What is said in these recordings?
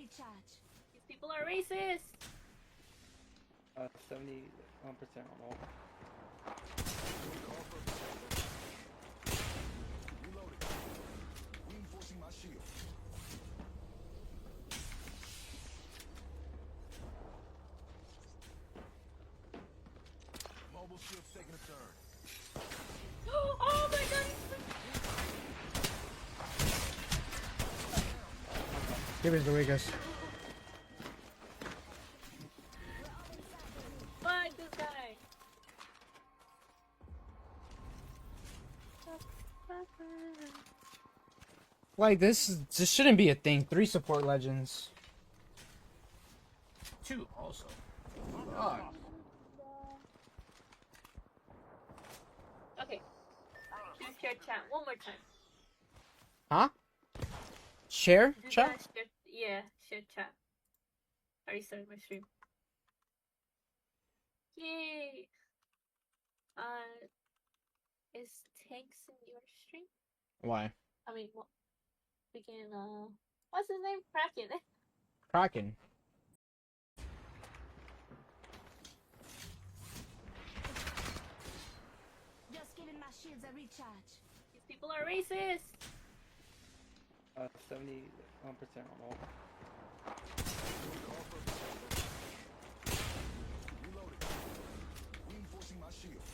These people are racist. 71% on all. Reloading. Reinforcing my shield. Mobile shield's taking a turn. Oh my god. Give us the Vegas. Fuck this guy. Like this shouldn't be a thing. 3 support legends. 2 also. Fuck. Okay. Choose share chat one more time. Huh? Share Do chat? that share, yeah, share chat. I restarted my stream. Yay! Is Tanks in your stream? Why? I mean, well, we can, what's his name? Kraken. Kraken. Just giving my shields a recharge. These people are racist. 71% on all. Reloading. Reinforcing my shield.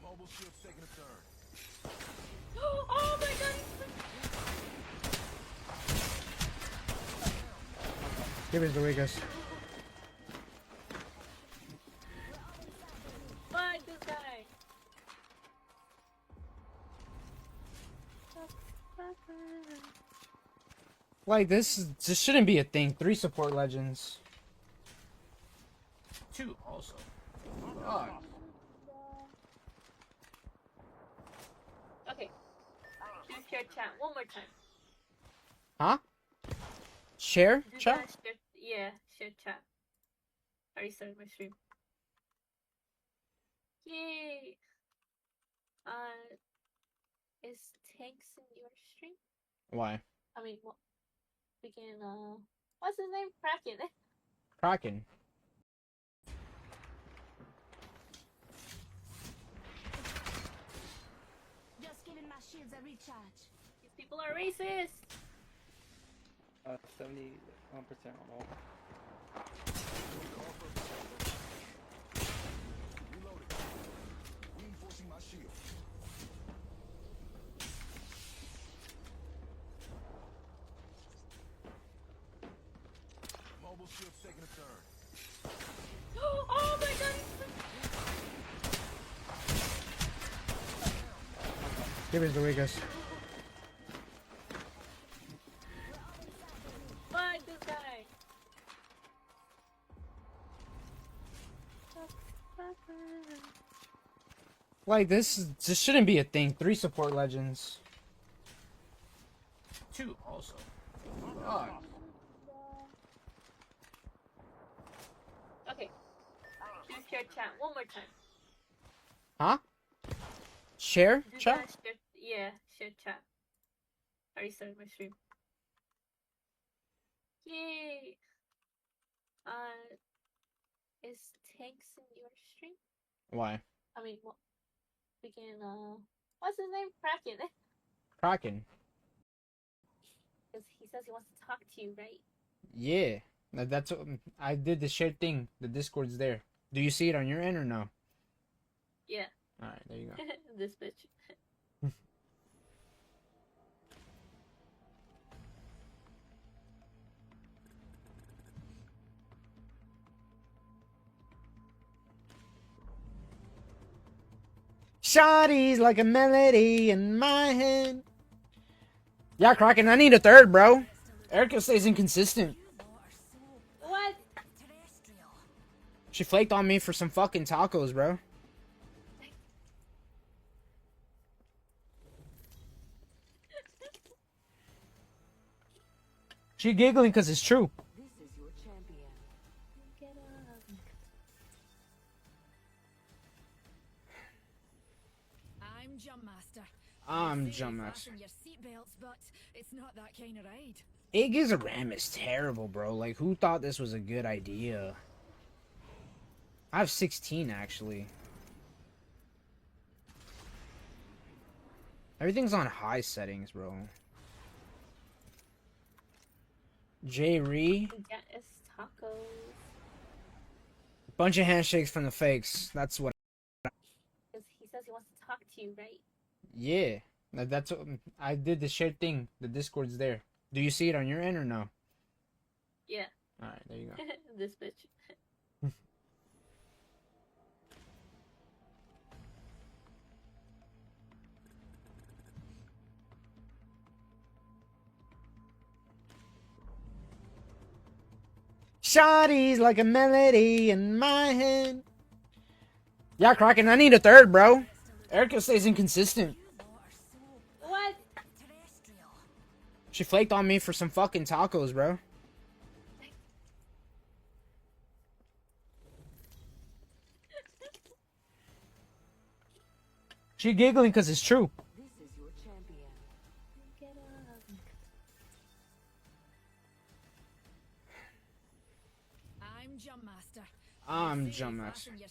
Mobile shield's taking a turn. Oh my god. Give us the Vegas. Fuck this guy. Like this shouldn't be a thing. 3 support legends. 2 also. Fuck. Okay. Choose share chat one more time. Huh? Share Do chat? that share, yeah, share chat. I restarted my stream. Yay! Is Tanks in your stream? Why? I mean, well, we can, what's his name? Kraken. Kraken. Just giving my shields a recharge. These people are racist. 71% on all. Reloading. Reinforcing my shield. Mobile shield's taking a turn. Oh my god. Give us the Vegas. Fuck this guy. Like this shouldn't be a thing. 3 support legends. 2 also. Fuck. Okay. Choose share chat one more time. Huh? Share Do chat? that share, yeah, share chat. I restarted my stream. Yay! Is Tanks in your stream? Why? I mean, well, we can, what's his name? Kraken. Kraken. Because he says he wants to talk to you, right? Yeah. That's what I did the shared thing. The Discord's there. Do you see it on your end or no? Yeah. Alright, there you go. This bitch. Shawty's like a melody in my head. Yeah, Kraken, I need a 3rd, bro. Erica stays inconsistent. What? She flaked on me for some fucking tacos, bro. She giggling because it's true. This is your champion. Get up. Jump Master. Fasten your seatbelts, but it's not that kind of ride. 8 gigs of RAM is terrible, bro. Like, who thought this was a good idea? I have 16, actually. Everything's on high settings, bro. J. Ree. Get us tacos. Bunch of handshakes from the fakes. That's what. Because he says he wants to talk to you, right? Yeah. That's what I did the shared thing. The Discord's there. Do you see it on your end or no? Yeah. Alright, there you go. This bitch. Shawty's like a melody in my head. Yeah, Kraken, I need a third, bro. Erica stays inconsistent. What? Terrestrial. She flaked on me for some fucking tacos, bro. She giggling because it's true. This is your champion. Get up. I'm Jump Master. I'm Say Jump Master. fasten your